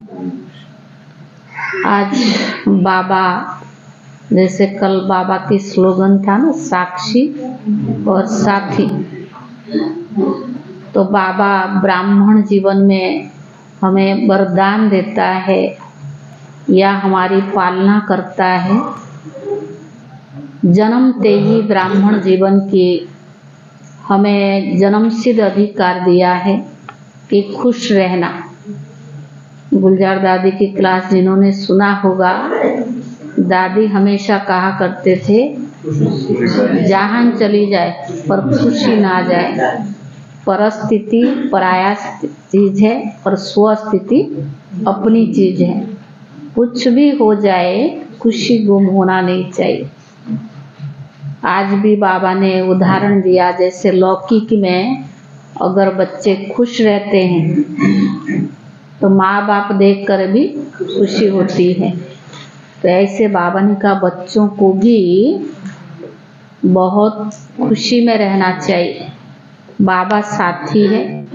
आज बाबा, जैसे कल बाबा की स्लोगन था ना, साक्षी और साथी। तो बाबा ब्राह्मण जीवन में हमें वरदान देता है या हमारी पालना करता है। जन्मते ही ब्राह्मण जीवन की हमें जन्मसिद्ध अधिकार दिया है कि खुश रहना। गुलजार दादी की क्लास जिन्होंने सुना होगा, दादी हमेशा कहा करते थे, जहां चली जाए पर खुशी ना जाए। परिस्थिति पराया चीज है और स्वस्थिति अपनी चीज है। कुछ भी हो जाए, खुशी गुम होना नहीं चाहिए। आज भी बाबा ने उदाहरण दिया, जैसे लौकिक में अगर बच्चे खुश रहते हैं तो माँ बाप देखकर भी खुशी होती है। तो ऐसे बाबा ने कहा बच्चों को भी बहुत खुशी में रहना चाहिए। बाबा साथी है,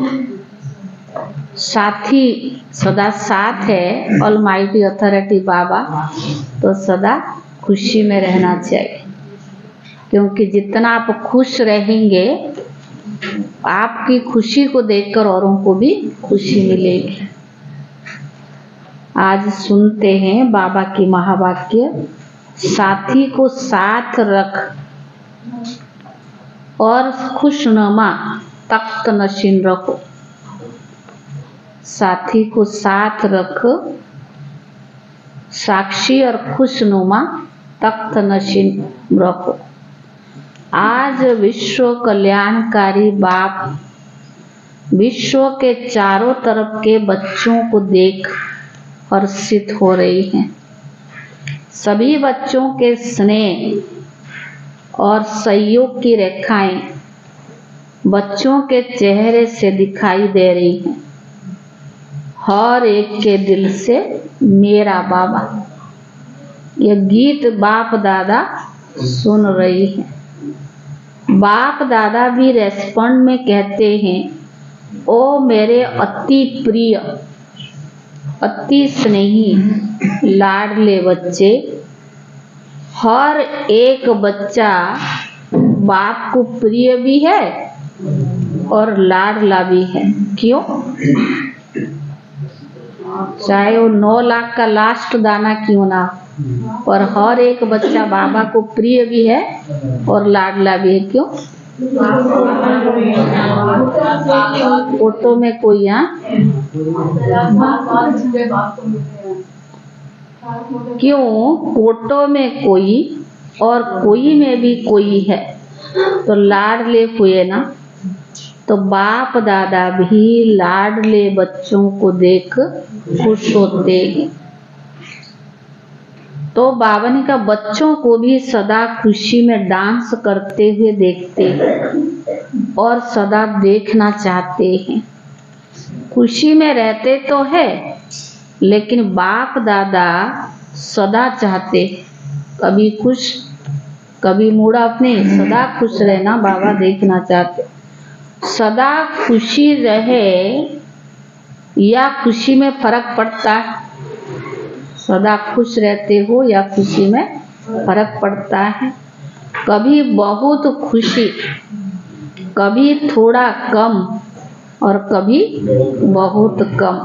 साथी सदा साथ है। ऑलमाइटी अथॉरिटी बाबा, तो सदा खुशी में रहना चाहिए, क्योंकि जितना आप खुश रहेंगे, आपकी खुशी को देखकर औरों को भी खुशी मिलेगी। आज सुनते हैं बाबा की महावाक्य, साथी को साथ रख और खुशनुमा तख्त नशीन रखो। साथी को साथ रख, साक्षी और खुशनुमा तख्त नशीन रखो। आज विश्व कल्याणकारी बाप विश्व के चारों तरफ के बच्चों को देख हर्षित हो रही हैं। सभी बच्चों के स्नेह और सहयोग की रेखाएं बच्चों के चेहरे से दिखाई दे रही हैं। हर एक के दिल से मेरा बाबा, यह गीत बाप दादा सुन रही हैं। बाप दादा भी रेस्पॉन्ड में कहते हैं, ओ मेरे अति प्रिय, अति स्नेही लाडले बच्चे। हर एक बच्चा बाप को प्रिय भी है और लाडला भी है। क्यों? चाहे वो 9 लाख का लास्ट दाना क्यों ना, पर हर एक बच्चा बाबा को प्रिय भी है और लाडला भी है। क्यों? फोटो में कोई क्यों? फोटो में कोई और कोई में भी कोई है, तो लाडले हुए ना। तो बाप दादा भी लाडले बच्चों को देख खुश होते हैं। तो बाबा ने कहा बच्चों को भी सदा खुशी में डांस करते हुए देखते हैं और सदा देखना चाहते हैं। खुशी में रहते तो है, लेकिन बाप दादा सदा चाहते, कभी खुश कभी मूड ऑफ नहीं, सदा खुश रहना बाबा देखना चाहते। सदा खुशी रहे या खुशी में फर्क पड़ता है? सदा खुश रहते हो या खुशी में फर्क पड़ता है? कभी बहुत खुशी, कभी थोड़ा कम और कभी बहुत कम।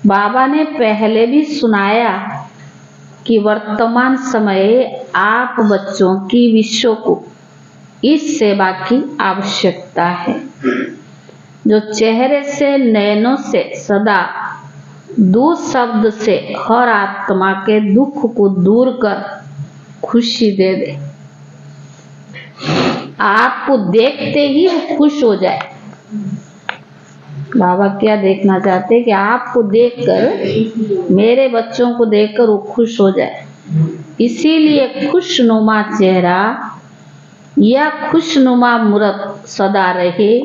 बाबा ने पहले भी सुनाया कि वर्तमान समय आप बच्चों की विश्व को इस सेवा की आवश्यकता है, जो चेहरे से नयनों से सदा दो शब्द से हर आत्मा के दुख को दूर कर खुशी दे दे। आपको देखते ही वो खुश हो जाए। बाबा क्या देखना चाहते हैं कि आपको देखकर, मेरे बच्चों को देखकर वो खुश हो जाए। इसीलिए खुशनुमा चेहरा या खुशनुमा मूरत सदा रहे,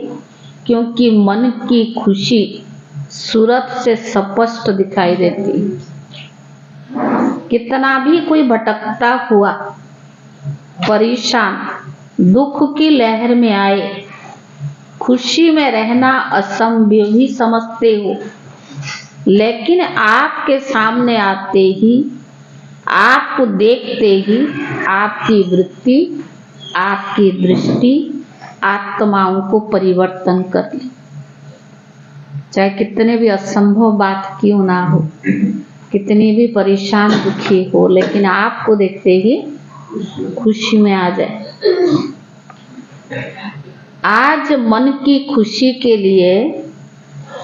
क्योंकि मन की खुशी सूरत से स्पष्ट दिखाई देती। कितना भी कोई भटकता हुआ, परेशान, दुख की लहर में आए, खुशी में रहना असंभव ही समझते हो, लेकिन आपके सामने आते ही, आपको देखते ही आपकी वृत्ति, आपकी दृष्टि आत्माओं को परिवर्तन कर ले। चाहे कितने भी असंभव बात क्यों ना हो, कितनी भी परेशान दुखी हो, लेकिन आपको देखते ही खुशी में आ जाए। आज मन की खुशी के लिए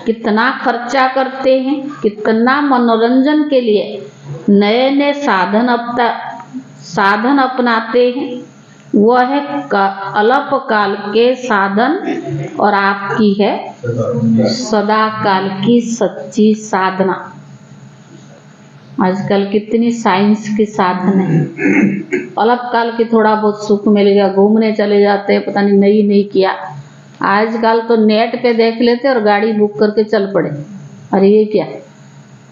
कितना खर्चा करते हैं, कितना मनोरंजन के लिए नए नए साधन अपनाते हैं। वह है अल्पकाल के साधन और आपकी है सदा काल की सच्ची साधना। आजकल कितनी साइंस के साधन है। अल्पकाल के थोड़ा बहुत सुख मिल गया, घूमने चले जाते हैं, पता नहीं किया। आजकल तो नेट पे देख लेते और गाड़ी बुक करके चल पड़े। अरे ये क्या,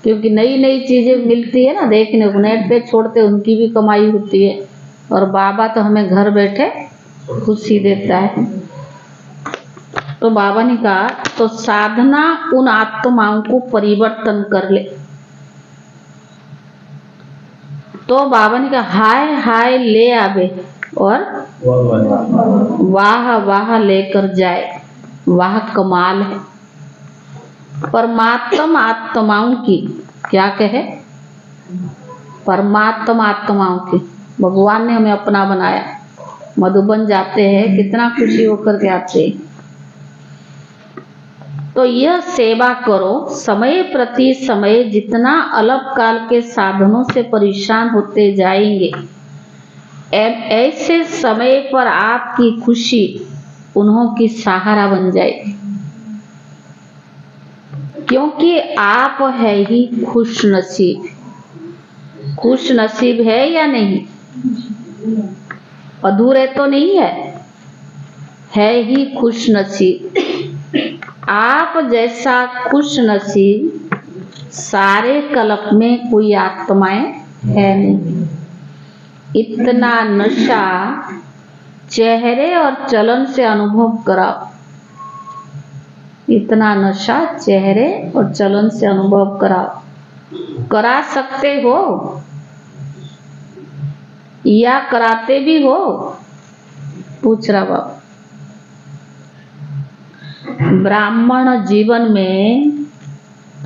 क्योंकि नई चीजें मिलती है ना देखने को, नेट पे छोड़ते, उनकी भी कमाई होती है। और बाबा तो हमें घर बैठे खुशी देता है। तो बाबा ने कहा तो साधना उन आत्माओं को परिवर्तन कर ले। तो बाबा ने कहा हाय हाय ले आवे और वाह वाह लेकर जाए। वाह कमाल है। परमात्मा आत्माओं की क्या कहे, परमात्मा आत्माओं की, भगवान ने हमें अपना बनाया। मधुबन जाते हैं, कितना खुशी होकर के आते हैं। तो यह सेवा करो, समय प्रति समय जितना अल्पकाल के साधनों से परेशान होते जाएंगे, ऐसे समय पर आपकी खुशी उन्हों की सहारा बन जाएगी। क्योंकि आप है ही खुश नसीब। खुश नसीब है या नहीं? अधूरे तो नहीं है ही खुश नसीब। आप जैसा खुश नसीब सारे कल्प में कोई आत्माएं है नहीं। इतना नशा चेहरे और चलन से अनुभव कराओ। इतना नशा चेहरे और चलन से अनुभव कराओ। करा सकते हो या कराते भी हो? पूछ रहा बाबा। ब्राह्मण जीवन में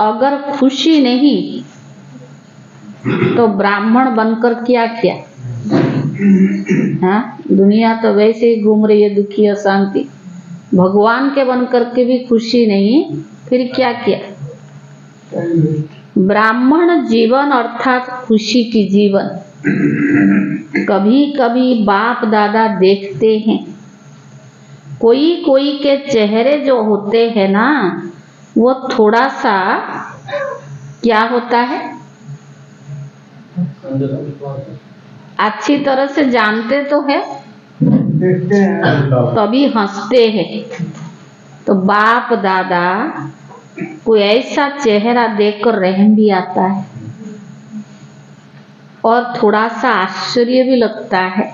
अगर खुशी नहीं तो ब्राह्मण बनकर क्या किया? हाँ, दुनिया तो वैसे ही घूम रही है, दुखी अशांति। भगवान के बनकर के भी खुशी नहीं, फिर क्या किया? ब्राह्मण जीवन अर्थात खुशी की जीवन। कभी कभी बाप दादा देखते हैं, कोई के चेहरे जो होते हैं ना, वो थोड़ा सा क्या होता है, अच्छी तरह से जानते तो है, तभी हंसते हैं। तो बाप दादा कोई ऐसा चेहरा देखकर रहम भी आता है और थोड़ा सा आश्चर्य भी लगता है।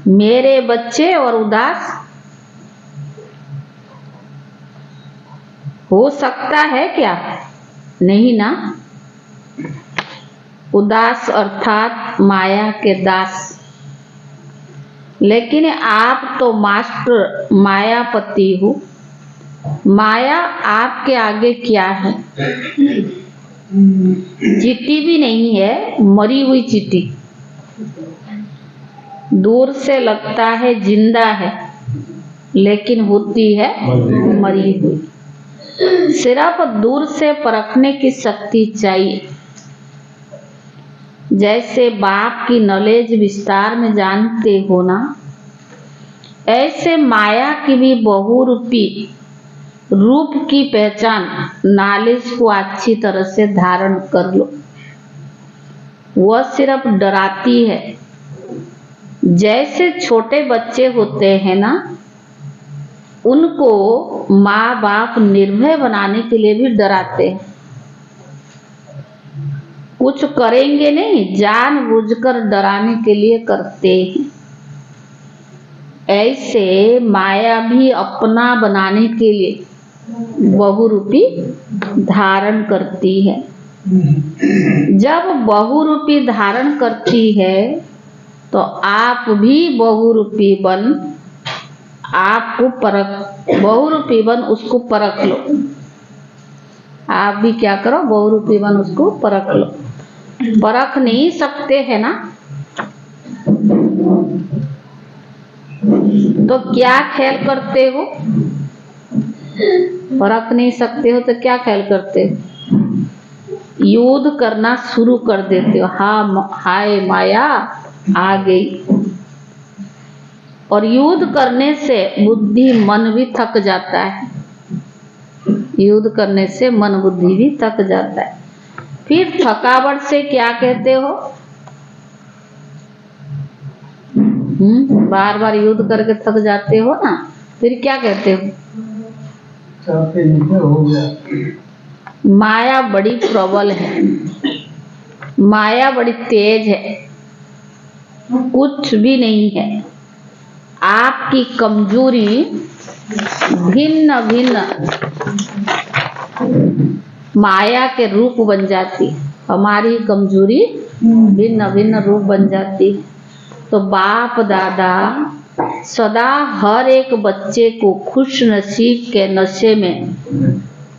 मेरे बच्चे और उदास हो सकता है क्या? नहीं ना। उदास अर्थात माया के दास। लेकिन आप तो मास्टर मायापति हो। माया आपके आगे क्या है? चींटी भी नहीं है, मरी हुई चींटी। दूर से लगता है जिंदा है, लेकिन होती है मरी हुई। सिर्फ दूर से परखने की शक्ति चाहिए। जैसे बाप की नॉलेज विस्तार में जानते हो ना, ऐसे माया की भी बहुरूपी रूप की पहचान नॉलेज को अच्छी तरह से धारण कर लो। वह सिर्फ डराती है। जैसे छोटे बच्चे होते हैं ना, उनको माँ बाप निर्भय बनाने के लिए भी डराते हैं। कुछ करेंगे नहीं, जानबूझकर डराने के लिए करते हैं। ऐसे माया भी अपना बनाने के लिए बहुरूपी धारण करती है। जब बहुरूपी धारण करती है तो आप भी बहुरूपी बन आपको परख, बहुरूपी बन उसको परख लो। आप भी क्या करो, बहुरूपी बन उसको परख लो। परख नहीं सकते है ना, तो क्या ख्याल करते हो? परख नहीं सकते हो तो क्या ख्याल करते हो? युद्ध करना शुरू कर देते हो। हाय माया आ गई। और युद्ध करने से बुद्धि मन भी थक जाता है। युद्ध करने से मन बुद्धि भी थक जाता है। फिर थकावट से क्या कहते हो? बार बार युद्ध करके थक जाते हो ना, फिर क्या कहते हो? हो गया। माया बड़ी प्रबल है, माया बड़ी तेज है, कुछ भी नहीं है। आपकी कमजोरी भिन्न भिन्न माया के रूप बन जाती, हमारी कमजोरी भिन्न भिन्न रूप बन जाती। तो बाप दादा सदा हर एक बच्चे को खुश नसीब के नशे में,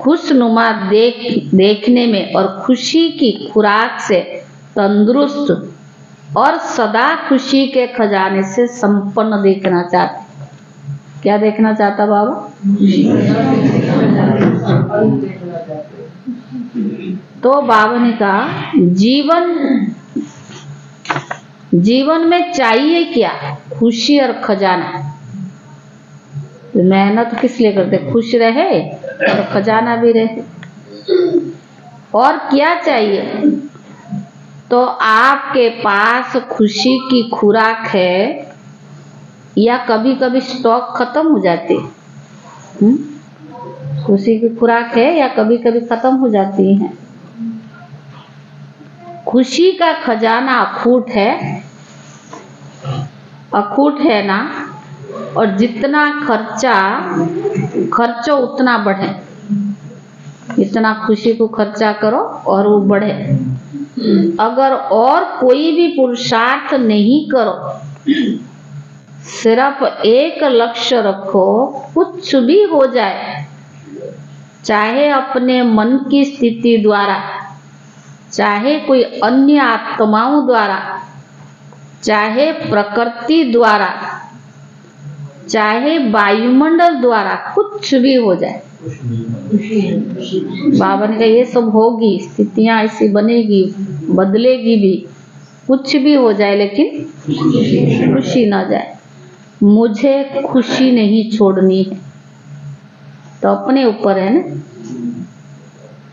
खुशनुमा देखने में और खुशी की खुराक से तंदुरुस्त और सदा खुशी के खजाने से संपन्न देखना चाहते। क्या देखना चाहता बाबा? तो बाबा ने कहा जीवन में चाहिए क्या? खुशी और खजाना। तो मेहनत किस लिए करते? खुश रहे और खजाना भी रहे। और क्या चाहिए? तो आपके पास खुशी की खुराक है या कभी कभी स्टॉक खत्म हो जाती है? खुशी की खुराक है या कभी कभी खत्म हो जाती है। खुशी का खजाना अखूट है ना। और जितना खर्चो उतना बढ़े, इतना खुशी को खर्चा करो और वो बढ़े। अगर और कोई भी पुरुषार्थ नहीं करो, सिर्फ एक लक्ष्य रखो, कुछ भी हो जाए, चाहे अपने मन की स्थिति द्वारा, चाहे कोई अन्य आत्माओं द्वारा, चाहे प्रकृति द्वारा, चाहे वायुमंडल द्वारा, कुछ भी हो जाए। बाबा ने कहा ये सब होगी, स्थितियां ऐसी बनेगी, बदलेगी भी, कुछ भी हो जाए लेकिन खुशी ना जाए। मुझे खुशी नहीं छोड़नी है। तो अपने ऊपर है ना।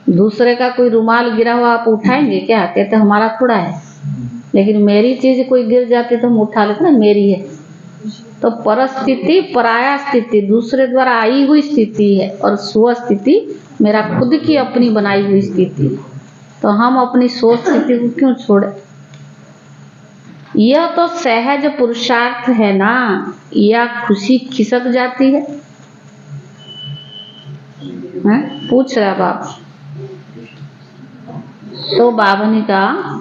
दूसरे का कोई रुमाल गिरा हुआ आप उठाएंगे क्या? कहते हमारा थोड़ा है। लेकिन मेरी चीज कोई गिर जाती तो हम उठा लेते ना, मेरी है। तो परस्थिति पराया स्थिति दूसरे द्वारा आई हुई स्थिति है और स्व स्थिति मेरा खुद की अपनी बनाई हुई स्थिति। तो हम अपनी स्व स्थिति को क्यों छोड़े? यह तो सहज पुरुषार्थ है ना। या खुशी खिसक जाती है? पूछ रहा बाबा। तो बाबा ने कहा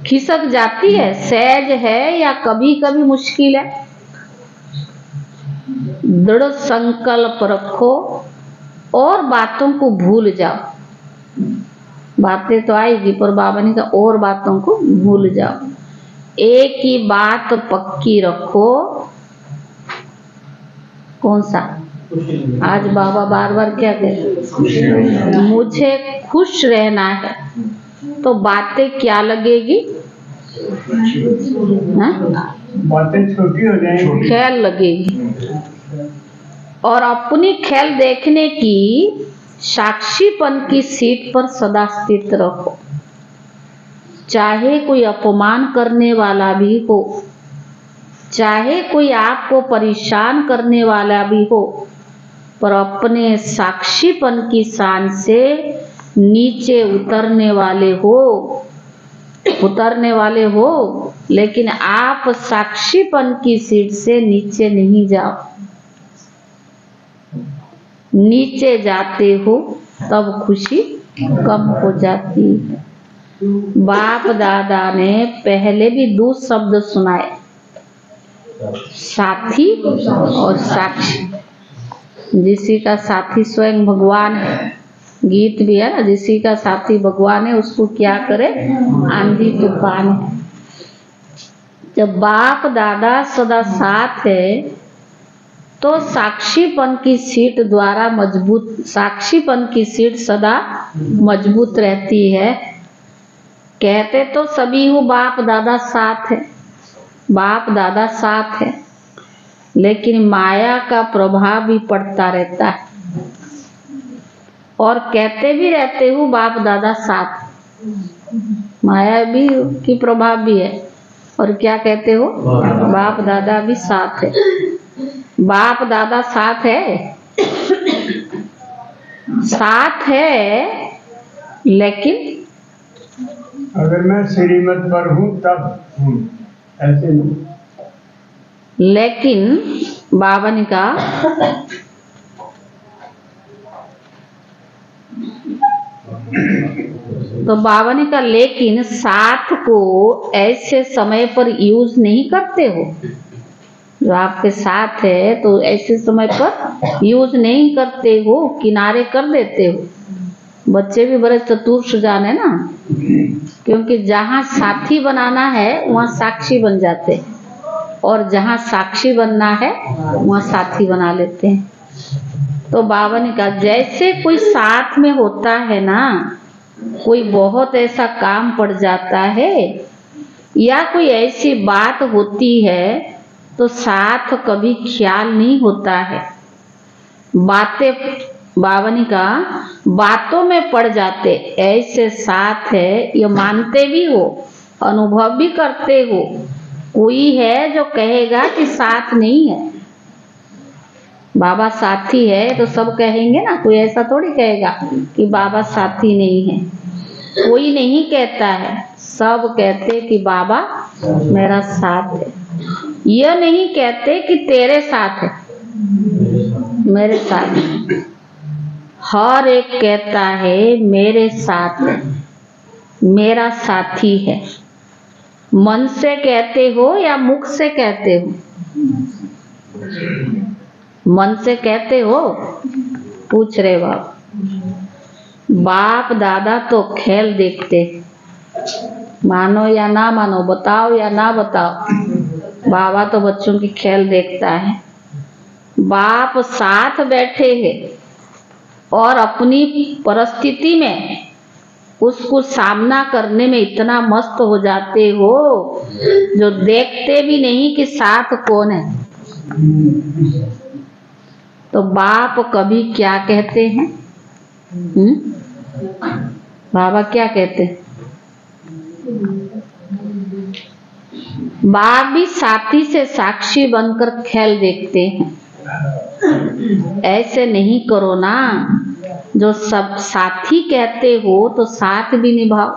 खिसक जाती है, सहज है या कभी कभी मुश्किल है। दृढ़ संकल्प रखो और बातों को भूल जाओ। बातें तो आएगी पर बाबा ने कहा और बातों को भूल जाओ। एक ही बात पक्की रखो। कौन सा? आज बाबा बार बार क्या कहते? मुझे खुश रहना है। तो बातें क्या लगेगी? बातें छोटी हो जाएंगी, ख्याल लगेगी। और अपनी ख्याल देखने की साक्षीपन की सीट पर सदा स्थित रखो। चाहे कोई अपमान करने वाला भी हो, चाहे कोई आपको परेशान करने वाला भी हो, पर अपने साक्षीपन की शान से नीचे उतरने वाले हो, लेकिन आप साक्षीपन की सीट से नीचे नहीं जाओ। नीचे जाते हो तब खुशी कम हो जाती है। बाप दादा ने पहले भी दो शब्द सुनाए, साथी और साक्षी। जिसी का साथी स्वयं भगवान है, गीत भी है ना, जिसी का साथी भगवान है उसको क्या करे आंधी तूफान है। जब बाप दादा सदा साथ है तो साक्षीपन की सीट द्वारा मजबूत, साक्षीपन की सीट सदा मजबूत रहती है। कहते तो सभी हो बाप दादा साथ है, बाप दादा साथ है, लेकिन माया का प्रभाव भी पड़ता रहता है। और कहते भी रहते हो बाप दादा साथ, माया भी की प्रभाव भी है। और क्या कहते हो बाप दादा भी साथ है। बाप दादा साथ है, साथ है, लेकिन अगर मैं श्रीमत पर हूँ तब हूँ, ऐसे नहीं। लेकिन बाबा ने कहा तो बाबा ने कहा लेकिन साथ को ऐसे समय पर यूज नहीं करते हो। जो आपके साथ है तो ऐसे समय पर यूज नहीं करते हो, किनारे कर देते हो। बच्चे भी बड़े चतुर सुजान है ना, क्योंकि जहाँ साथी बनाना है वहाँ साक्षी बन जाते हैं, और जहाँ साक्षी बनना है वहाँ साथी बना लेते हैं। तो बाबा ने कहा जैसे कोई साथ में होता है ना, कोई बहुत ऐसा काम पड़ जाता है या कोई ऐसी बात होती है तो साथ कभी ख्याल नहीं होता है। बातें, बाबा ने कहा बातों में पड़ जाते, ऐसे साथ है ये मानते भी हो, अनुभव भी करते हो। कोई है जो कहेगा कि साथ नहीं है, बाबा साथी है तो सब कहेंगे ना, कोई ऐसा थोड़ी कहेगा कि बाबा साथी नहीं है। कोई नहीं कहता है, सब कहते कि बाबा मेरा साथ है। यह नहीं कहते कि तेरे साथ है, मेरे साथ है। हर एक कहता है मेरे साथ है, मेरा साथी है। मन से कहते हो या मुख से कहते हो? मन से कहते हो? पूछ रहे बाप। बाप दादा तो खेल देखते, मानो या ना मानो, बताओ या ना बताओ, बाबा तो बच्चों की खेल देखता है। बाप साथ बैठे हैं और अपनी परिस्थिति में उसको सामना करने में इतना मस्त हो जाते हो जो देखते भी नहीं कि साथ कौन है। तो बाप कभी क्या कहते हैं? बाबा क्या कहते हैं? बाप भी साथी से साक्षी बनकर खेल देखते हैं। ऐसे नहीं करो ना, जो सब साथी कहते हो तो साथ भी निभाओ,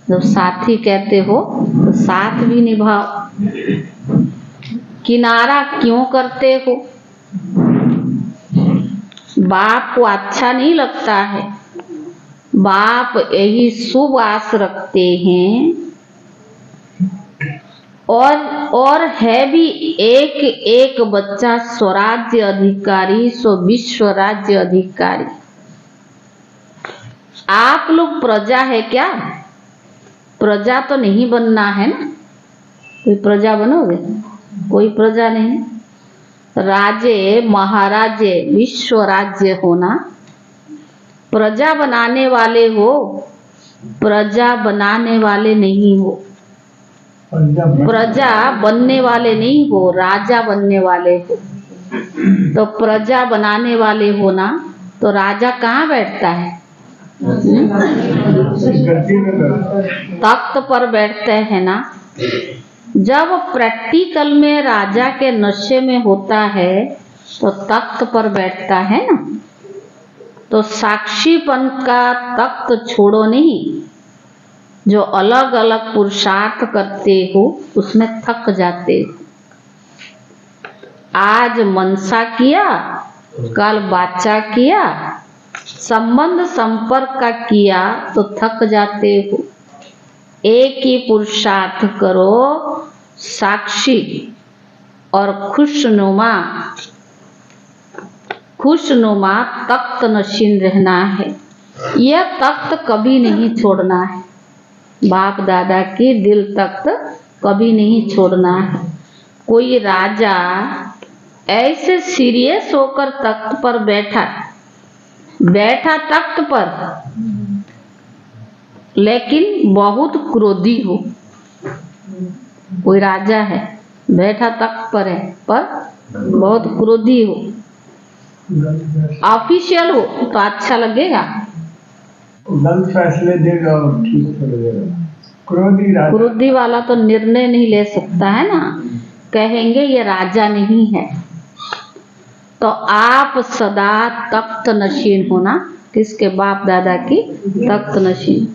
जब साथी कहते हो तो साथ भी निभाओ। किनारा क्यों करते हो? बाप को अच्छा नहीं लगता है। बाप यही शुभ आस रखते हैं और है भी एक एक बच्चा स्वराज्य अधिकारी, सो विश्व राज्य अधिकारी। आप लोग प्रजा है क्या? प्रजा तो नहीं बनना है ना। कोई प्रजा बनोगे? कोई प्रजा नहीं। राजे महाराजे विश्व राज्य होना। प्रजा बनाने वाले हो, प्रजा बनाने वाले नहीं हो। प्रजा बनने वाले नहीं हो, राजा बनने वाले हो। तो प्रजा बनाने वाले हो ना, तो राजा कहाँ बैठता है? तख्त पर बैठते हैं ना। जब प्रैक्टिकल में राजा के नशे में होता है तो तख्त पर बैठता है ना। तो साक्षीपन का तख्त छोड़ो नहीं, जो अलग अलग पुरुषार्थ करते हो उसमें थक जाते हो। आज मनसा किया कल बाचा किया, संबंध संपर्क का किया तो थक जाते हो। एक ही पुरुषार्थ करो, साक्षी और खुशनुमा तख्त नशीन रहना है। यह तख्त कभी नहीं छोड़ना है, बाप दादा की दिल तख्त कभी नहीं छोड़ना है। कोई राजा ऐसे सीरियस होकर तख्त पर बैठा तख्त पर, लेकिन बहुत क्रोधी हो। कोई राजा है, बैठा तख्त पर है, पर बहुत क्रोधी हो। ऑफिशियल हो तो अच्छा लगेगा, गलत फैसले देगा और ठीक लगेगा। क्रोधी वाला तो निर्णय नहीं ले सकता है ना, कहेंगे ये राजा नहीं है। तो आप सदा तख्त नशीन होना, किसके? बाप दादा की तख्त नशीन।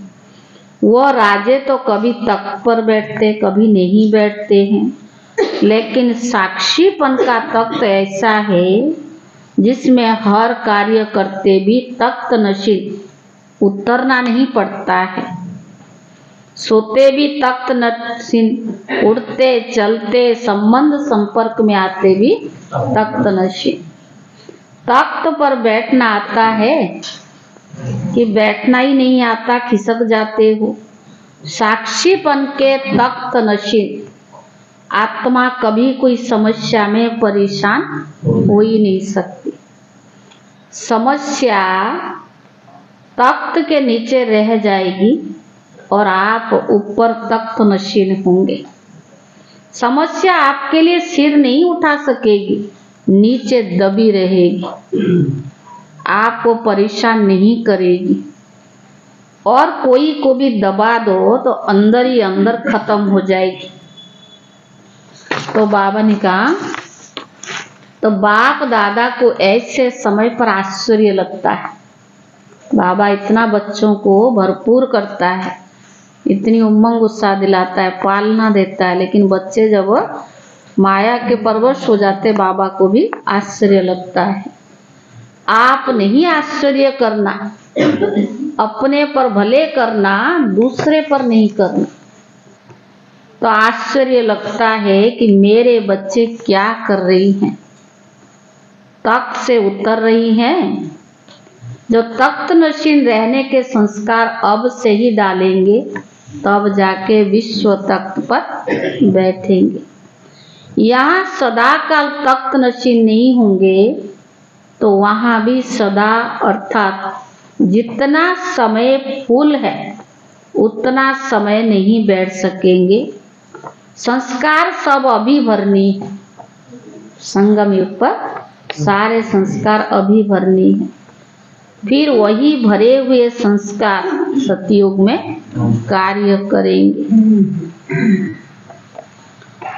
वो राजे तो कभी तख्त पर बैठते, कभी नहीं बैठते हैं, लेकिन साक्षीपन का तख्त ऐसा है जिसमें हर कार्य करते भी तख्त नशीन उतरना नहीं पड़ता है। सोते भी तख्त नशीन, उड़ते चलते संबंध संपर्क में आते भी तख्त नशीन। तख्त पर बैठना आता है कि बैठना ही नहीं आता, खिसक जाते हो। साक्षीपन के तख्त नशीन आत्मा कभी कोई समस्या में परेशान हो ही नहीं सकती। समस्या तख्त के नीचे रह जाएगी और आप ऊपर तख्त नशीन होंगे। समस्या आपके लिए सिर नहीं उठा सकेगी, नीचे दबी रहेगी, आपको परेशान नहीं करेगी। और कोई को भी दबा दो तो अंदर ही अंदर खत्म हो जाएगी। तो बाबा ने कहा, तो बाप दादा को ऐसे समय पर आश्चर्य लगता है। बाबा इतना बच्चों को भरपूर करता है, इतनी उमंग उत्साह दिलाता है, पालना देता है, लेकिन बच्चे जब माया के परवश हो जाते, बाबा को भी आश्चर्य लगता है। आप नहीं आश्चर्य करना, अपने पर भले करना, दूसरे पर नहीं करना। तो आश्चर्य लगता है कि मेरे बच्चे क्या कर रही हैं, तख्त से उतर रही हैं। जो तख्त नशीन रहने के संस्कार अब से ही डालेंगे, तब जाके विश्व तख्त पर बैठेंगे। यहाँ सदा काल तख्त नशीन नहीं होंगे तो वहाँ भी सदा, अर्थात जितना समय फूल है उतना समय नहीं बैठ सकेंगे। संस्कार सब अभी भरनी है, संगम युग पर सारे संस्कार अभी भरनी है। फिर वही भरे हुए संस्कार सतयुग में कार्य करेंगे।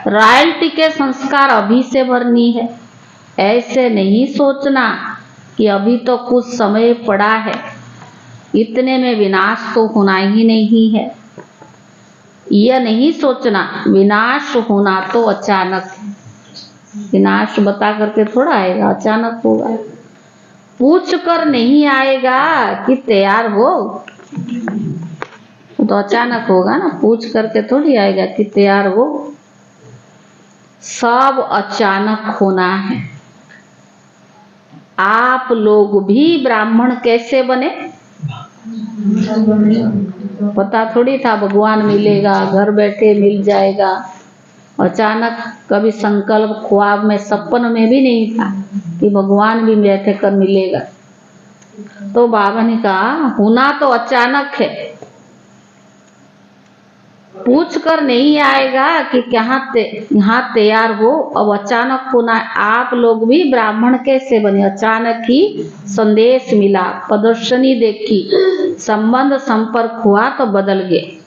रॉयल्टी के संस्कार अभी से भरनी है। ऐसे नहीं सोचना कि अभी तो कुछ समय पड़ा है, इतने में विनाश तो होना ही नहीं है। यह नहीं सोचना, विनाश होना तो अचानक है। विनाश बता करके थोड़ा आएगा, अचानक होगा। पूछ कर नहीं आएगा कि तैयार हो, तो अचानक होगा ना, पूछ करके थोड़ी आएगा कि तैयार हो। सब अचानक होना है। आप लोग भी ब्राह्मण कैसे बने? पता थोड़ी था भगवान मिलेगा, घर बैठे मिल जाएगा। अचानक कभी संकल्प ख्वाब में, सपन में भी नहीं था कि भगवान भी बैठे कर मिलेगा। तो बाबा ने कहा, होना तो अचानक है। पूछ कर नहीं आएगा कि यहाँ तैयार हो, अब अचानक होना। आप लोग भी ब्राह्मण कैसे बने? अचानक ही संदेश मिला, प्रदर्शनी देखी, संबंध संपर्क हुआ तो बदल गए।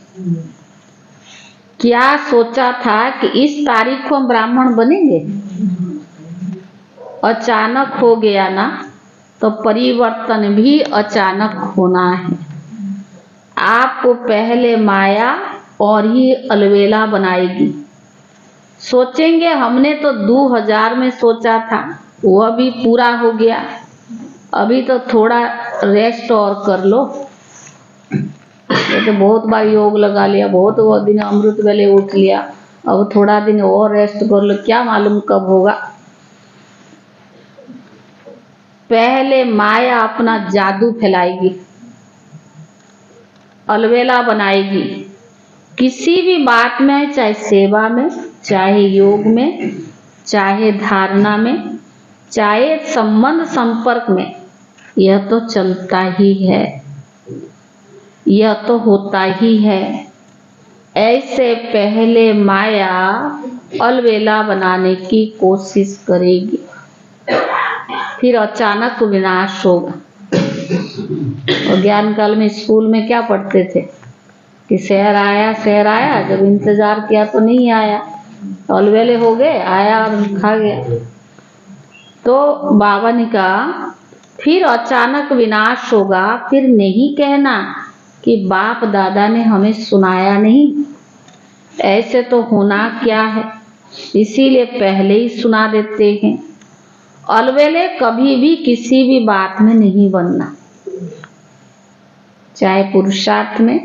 क्या सोचा था कि इस तारीख को हम ब्राह्मण बनेंगे? अचानक हो गया ना, तो परिवर्तन भी अचानक होना है। आपको पहले माया और ही अलवेला बनाएगी। सोचेंगे हमने तो 2000 में सोचा था, वह भी पूरा हो गया। अभी तो थोड़ा रेस्ट और कर लो। तो बहुत बार योग लगा लिया, बहुत वो दिन अमृत वेले उठ लिया, अब थोड़ा दिन और रेस्ट कर लो, क्या मालूम कब होगा। पहले माया अपना जादू फैलाएगी, अलवेला बनाएगी। किसी भी बात में, चाहे सेवा में, चाहे योग में, चाहे धारणा में, चाहे संबंध संपर्क में, यह तो चलता ही है, यह तो होता ही है। ऐसे पहले माया अलवेला बनाने की कोशिश करेगी, फिर अचानक विनाश होगा। और ज्ञान काल में स्कूल में क्या पढ़ते थे कि शहर आया, शहर आया, जब इंतजार किया तो नहीं आया, अलवेले हो गए, आया और खा गया। तो बाबा ने कहा फिर अचानक विनाश होगा। फिर नहीं कहना कि बाप दादा ने हमें सुनाया नहीं, ऐसे तो होना क्या है, इसीलिए पहले ही सुना देते हैं। अलवेले कभी भी किसी भी बात में नहीं बनना, चाहे पुरुषार्थ में,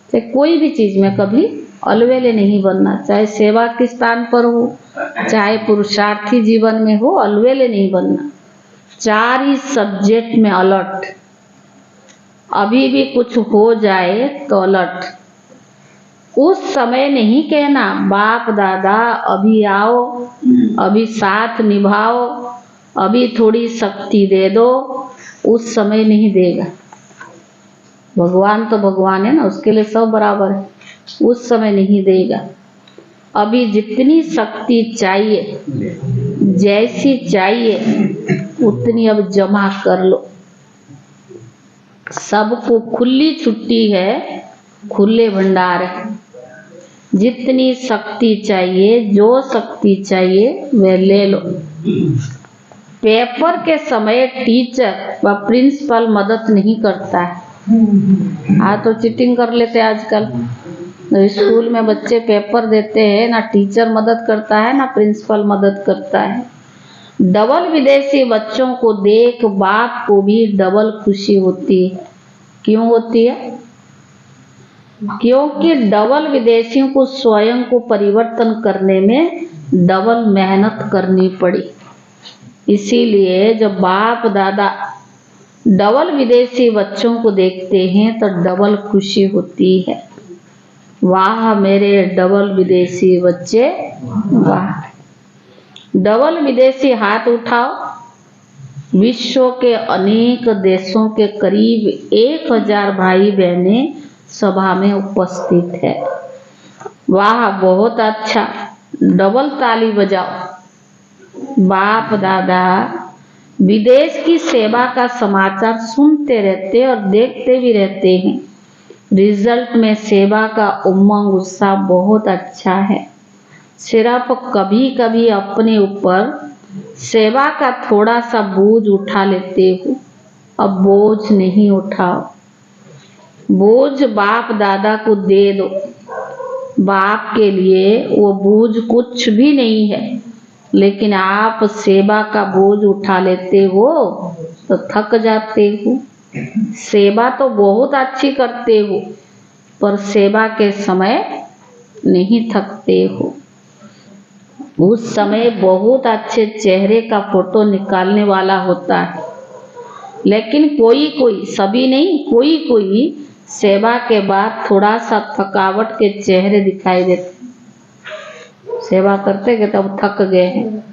चाहे कोई भी चीज में कभी अलवेले नहीं बनना। चाहे सेवा के स्थान पर हो, चाहे पुरुषार्थी जीवन में हो, अलवेले नहीं बनना। 4 ही सब्जेक्ट में अलर्ट, अभी भी कुछ हो जाए तो अलर्ट। उस समय नहीं कहना बाप दादा अभी आओ, अभी साथ निभाओ, अभी थोड़ी शक्ति दे दो, उस समय नहीं देगा। भगवान तो भगवान है ना, उसके लिए सब बराबर है, उस समय नहीं देगा। अभी जितनी शक्ति चाहिए, जैसी चाहिए, उतनी अब जमा कर लो। सबको खुली छुट्टी है, खुले भंडार है। जितनी शक्ति चाहिए, जो शक्ति चाहिए वह ले लो। पेपर के समय टीचर व प्रिंसिपल मदद नहीं करता है। तो चीटिंग कर लेते आजकल। स्कूल में बच्चे पेपर देते हैं, ना टीचर मदद करता है, ना प्रिंसिपल मदद करता है। डबल विदेशी बच्चों को देख बाप को भी डबल खुशी होती है। क्यों होती है? क्योंकि डबल विदेशियों को स्वयं को परिवर्तन करने में डबल मेहनत करनी पड़ी। इसीलिए जब बाप दादा डबल विदेशी बच्चों को देखते हैं तो डबल खुशी होती है। वाह मेरे डबल विदेशी बच्चे, वाह। डबल विदेशी हाथ उठाओ। विश्व के अनेक देशों के करीब 1000 भाई बहनें सभा में उपस्थित है। वाह, बहुत अच्छा, डबल ताली बजाओ। बाप दादा विदेश की सेवा का समाचार सुनते रहते और देखते भी रहते हैं। रिजल्ट में सेवा का उमंग उत्साह बहुत अच्छा है। सिर्फ कभी कभी अपने ऊपर सेवा का थोड़ा सा बोझ उठा लेते हो। अब बोझ नहीं उठाओ, बोझ बाप दादा को दे दो। बाप के लिए वो बोझ कुछ भी नहीं है, लेकिन आप सेवा का बोझ उठा लेते हो तो थक जाते हो। सेवा तो बहुत अच्छी करते हो, पर सेवा के समय नहीं थकते हो। उस समय बहुत अच्छे चेहरे का फोटो निकालने वाला होता है, लेकिन कोई कोई, सभी नहीं, कोई कोई सेवा के बाद थोड़ा सा थकावट के चेहरे दिखाई देते। सेवा करते गए तब थक गए हैं।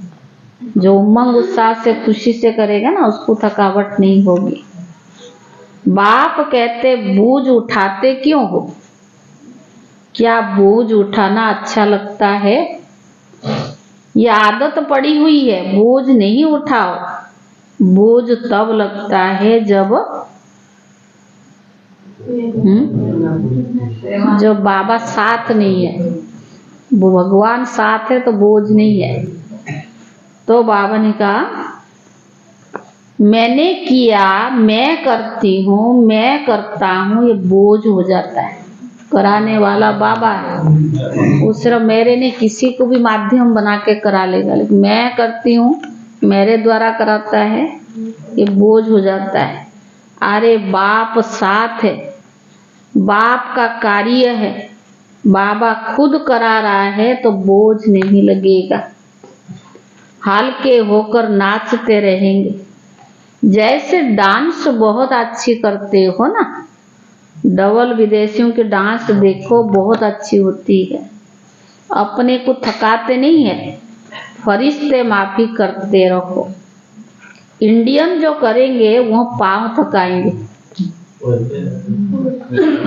जो उमंग उत्साह से खुशी से करेगा ना, उसको थकावट नहीं होगी। बाप कहते बोझ उठाते क्यों हो? क्या बोझ उठाना अच्छा लगता है? ये आदत पड़ी हुई है। बोझ नहीं उठाओ। बोझ तब लगता है जब जब बाबा साथ नहीं है। वो भगवान साथ है तो बोझ नहीं है। तो बाबा ने कहा मैंने किया, मैं करती हूँ, मैं करता हूँ, ये बोझ हो जाता है। कराने वाला बाबा है, वो सिर्फ मेरे नहीं, किसी को भी माध्यम बना के करा लेगा, लेकिन मैं करती हूँ मेरे द्वारा कराता है, ये बोझ हो जाता है। अरे बाप साथ है, बाप का कार्य है, बाबा खुद करा रहा है तो बोझ नहीं लगेगा, हल्के होकर नाचते रहेंगे। जैसे डांस बहुत अच्छी करते हो ना, डबल विदेशियों के डांस देखो बहुत अच्छी होती है, अपने को थकाते नहीं है, फरिश्ते माफी करते रहो। इंडियन जो करेंगे वो पांव थकाएंगे,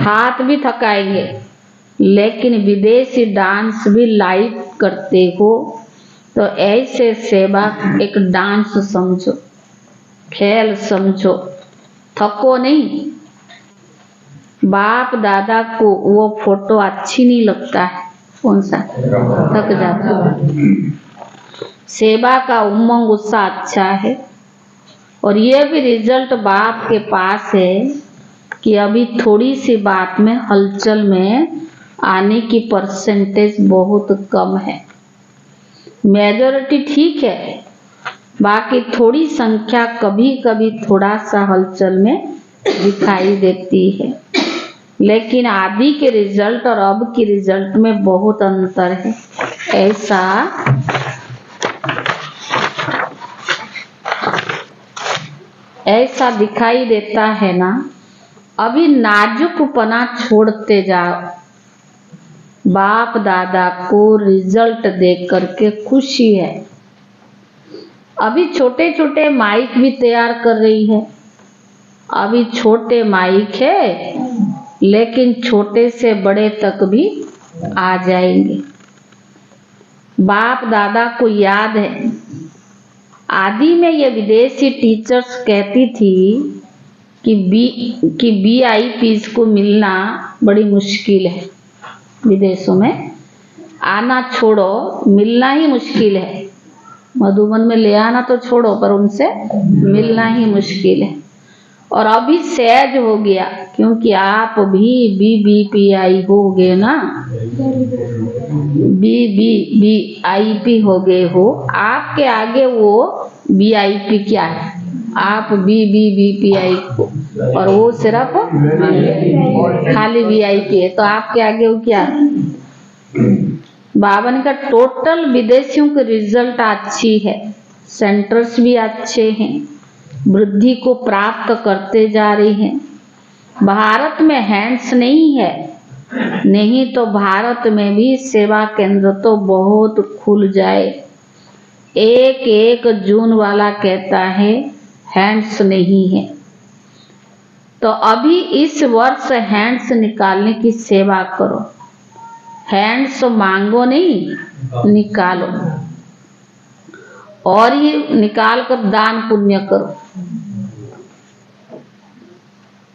हाथ भी थकाएंगे, लेकिन विदेशी डांस भी लाइट करते हो तो ऐसे सेवा एक डांस समझो, खेल समझो, थको नहीं। बाप दादा को वो फोटो अच्छी नहीं लगता है, कौन सा थक जाता है। सेवा का उमंग उत्साह अच्छा है, और ये भी रिजल्ट बाप के पास है कि अभी थोड़ी सी बात में हलचल में आने की परसेंटेज बहुत कम है। मेजॉरिटी ठीक है, बाकी थोड़ी संख्या कभी कभी थोड़ा सा हलचल में दिखाई देती है, लेकिन आदि के रिजल्ट और अब के रिजल्ट में बहुत अंतर है। ऐसा दिखाई देता है ना। अभी नाजुकपना छोड़ते जाओ, बाप दादा को रिजल्ट देख करके खुशी है। अभी छोटे छोटे माइक भी तैयार कर रही है, अभी छोटे माइक है लेकिन छोटे से बड़े तक भी आ जाएंगे। बाप दादा को याद है, आदि में ये विदेशी टीचर्स कहती थी कि VIP को मिलना बड़ी मुश्किल है, विदेशों में आना छोड़ो, मिलना ही मुश्किल है। मधुबन में ले आना तो छोड़ो, पर उनसे मिलना ही मुश्किल है। और अभी सहज हो गया, क्योंकि आप भी BBPI हो गए ना, BBBIP हो गए हो। आपके आगे वो VIP क्या है, आप BBBPI को, और वो सिर्फ खाली VIP है, तो आपके आगे वो क्या है। बाबा ने कहा टोटल विदेशियों के रिजल्ट अच्छी है, सेंटर्स भी अच्छे हैं, वृद्धि को प्राप्त करते जा रही हैं। भारत में हैंड्स नहीं है, नहीं तो भारत में भी सेवा केंद्र तो बहुत खुल जाए। 1 जून वाला कहता है हैंड्स नहीं है, तो अभी इस वर्ष हैंड्स निकालने की सेवा करो। हैंड्स मांगो नहीं, निकालो, और ये निकाल कर दान पुण्य करो।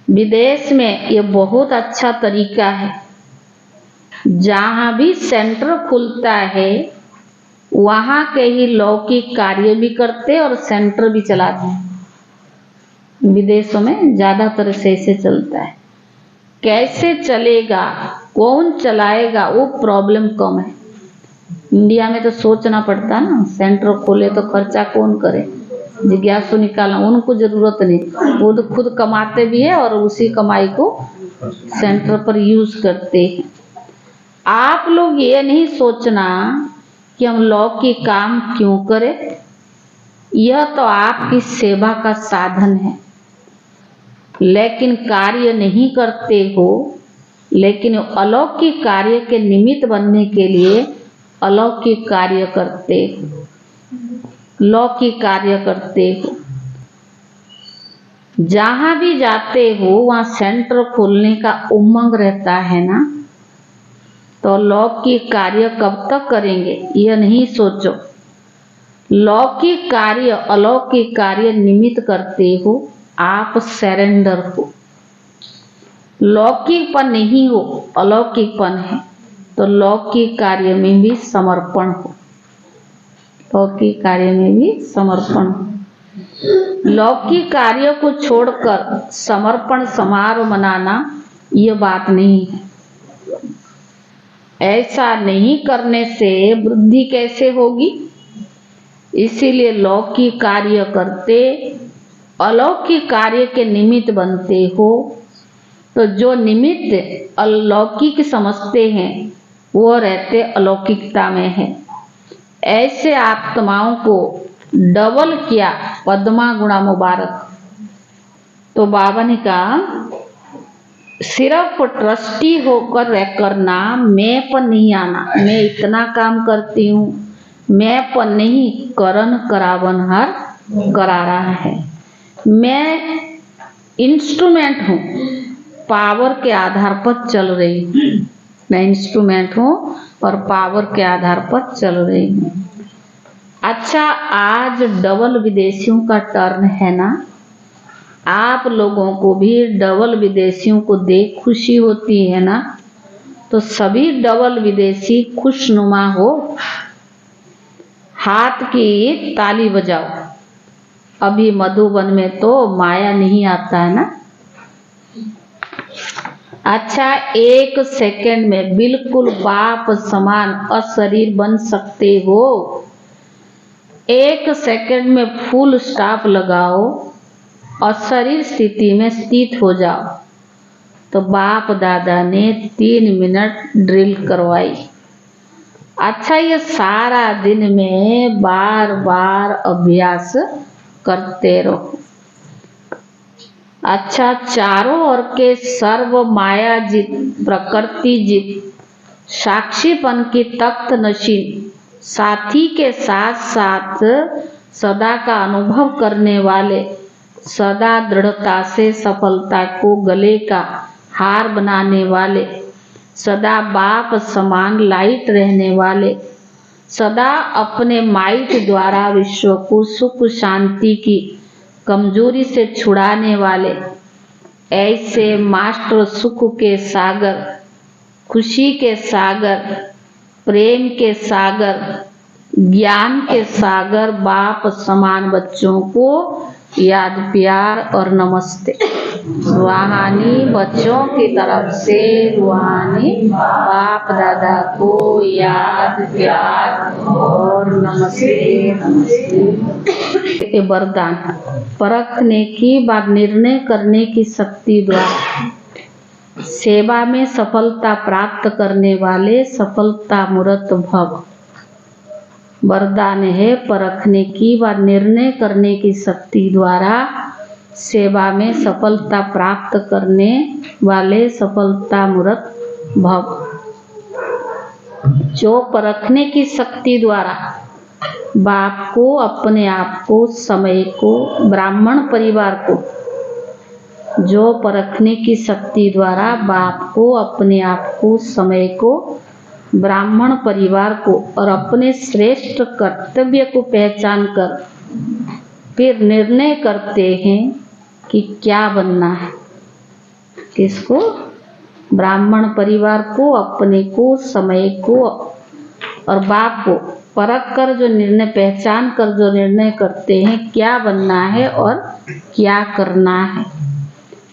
विदेश में ये बहुत अच्छा तरीका है, जहाँ भी सेंटर खुलता है वहाँ के ही लौकिक कार्य भी करते और सेंटर भी चलाते हैं। विदेशों में ज्यादातर से ऐसे चलता है। कैसे चलेगा, कौन चलाएगा, वो प्रॉब्लम कम है। इंडिया में तो सोचना पड़ता है ना, सेंटर खोले तो खर्चा कौन करे, जिज्ञासु निकालना, उनको जरूरत नहीं, वो तो खुद कमाते भी है और उसी कमाई को सेंटर पर यूज करते हैं। आप लोग ये नहीं सोचना कि हम लौकिक काम क्यों करें, यह तो आपकी सेवा का साधन है, लेकिन कार्य नहीं करते हो। लेकिन अलौकिक कार्य के निमित्त बनने के लिए अलौकिक कार्य करते हो, लौकिक कार्य करते हो। जहाँ भी जाते हो वहाँ सेंटर खोलने का उमंग रहता है ना, तो लौकिक कार्य कब तक करेंगे यह नहीं सोचो। लौकिक कार्य अलौकिक कार्य निमित्त करते हो, आप सरेंडर हो। लौकिकपन नहीं हो, अलौकिकपन है, तो लौकिक कार्य में भी समर्पण हो, लौकिक कार्य में भी समर्पण हो। लौकिक कार्य को छोड़कर समर्पण समारोह मनाना ये बात नहीं है। ऐसा नहीं करने से वृद्धि कैसे होगी। इसीलिए लौकिक कार्य करते अलौकिक कार्य के निमित्त बनते हो। तो जो निमित्त अलौकिक समझते हैं वो रहते अलौकिकता में है। ऐसे आत्माओं को डबल किया पद्मा गुणा मुबारक। तो बाबा ने कहा सिर्फ ट्रस्टी होकर रह करना, मैं पर नहीं आना। मैं इतना काम करती हूँ, मैं पर नहीं, करन करावन हर करा रहा है। मैं इंस्ट्रूमेंट हूँ, पावर के आधार पर चल रही हूँ। मैं इंस्ट्रूमेंट हूँ और पावर के आधार पर चल रही हूँ। अच्छा, आज डबल विदेशियों का टर्न है ना। आप लोगों को भी डबल विदेशियों को देख खुशी होती है ना। तो सभी डबल विदेशी खुशनुमा हो, हाथ की ताली बजाओ। अभी मधुबन में तो माया नहीं आता है ना। अच्छा, 1 सेकंड में बिल्कुल बाप समान अशरीर बन सकते हो। 1 सेकंड में फुल स्टॉप लगाओ और शरीर स्थिति में स्थित हो जाओ। तो बाप दादा ने 3 मिनट ड्रिल करवाई। अच्छा, ये सारा दिन में बार बार अभ्यास करते रहो। अच्छा, चारों ओर के सर्व माया जित, प्रकृति जित, साक्षीपन की तख्त नशीन साथी के साथ साथ सदा का अनुभव करने वाले, सदा दृढ़ता से सफलता को गले का हार बनाने वाले, सदा बाप समान लाइट रहने वाले, सदा अपने माइट द्वारा विश्व को सुख शांति की कमजोरी से छुड़ाने वाले, ऐसे मास्टर सुख के सागर, खुशी के सागर, प्रेम के सागर, ज्ञान के सागर बाप समान बच्चों को याद प्यार और नमस्ते। रूहानी बच्चों की तरफ से रूहानी बाप दादा को याद प्यार और नमस्ते। नमस्ते। वरदान परखने की बात निर्णय करने की शक्ति द्वारा सेवा में सफलता प्राप्त करने वाले सफलता मूर्त भव। वरदान है परखने की व निर्णय करने की शक्ति द्वारा सेवा में सफलता प्राप्त करने वाले सफलता मूर्त भव। जो परखने की शक्ति द्वारा बाप को, अपने आप को, समय को, ब्राह्मण परिवार को, जो परखने की शक्ति द्वारा बाप को, अपने आप को, समय को, ब्राह्मण परिवार को और अपने श्रेष्ठ कर्तव्य को पहचान कर फिर निर्णय करते हैं कि क्या बनना है। किसको? ब्राह्मण परिवार को, अपने को, समय को और बाप को परख कर जो निर्णय, पहचान कर जो निर्णय करते हैं क्या बनना है और क्या करना है,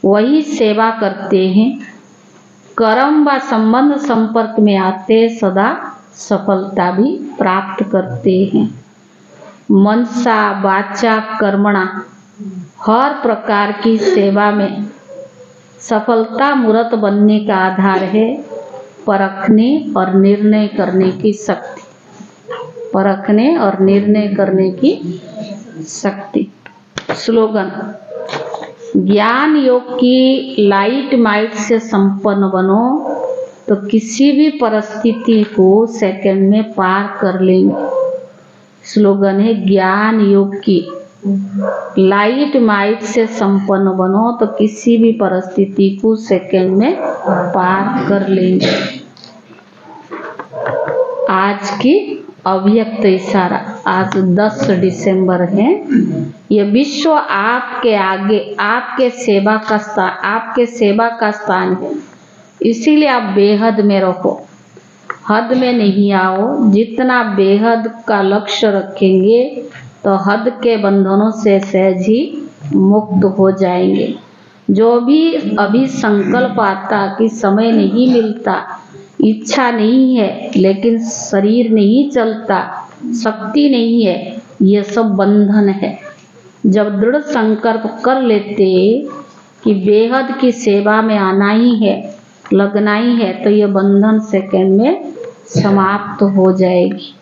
वही सेवा करते हैं। कर्म व संबंध संपर्क में आते सदा सफलता भी प्राप्त करते हैं। मनसा वाचा कर्मणा हर प्रकार की सेवा में सफलता मूर्त बनने का आधार है परखने और निर्णय करने की शक्ति। परखने और निर्णय करने की शक्ति। स्लोगन ज्ञान योग की लाइट माइट से संपन्न बनो तो किसी भी परिस्थिति को सेकंड में पार कर लेंगे। स्लोगन है ज्ञान योग की लाइट माइट से संपन्न बनो तो किसी भी परिस्थिति को सेकंड में पार कर लेंगे। आज की अव्यक्त इशारा, आज 10 दिसंबर है। ये विश्व आपके आगे आपके सेवा का स्थान है। इसीलिए आप बेहद में रहो, हद में नहीं आओ। जितना बेहद का लक्ष्य रखेंगे तो हद के बंधनों से सहज ही मुक्त हो जाएंगे। जो भी अभी संकल्प आता कि समय नहीं मिलता, इच्छा नहीं है, लेकिन शरीर नहीं चलता, शक्ति नहीं है, ये सब बंधन है। जब दृढ़ संकल्प कर लेते कि बेहद की सेवा में आना ही है, लगना ही है, तो ये बंधन सेकंड में समाप्त हो जाएगी।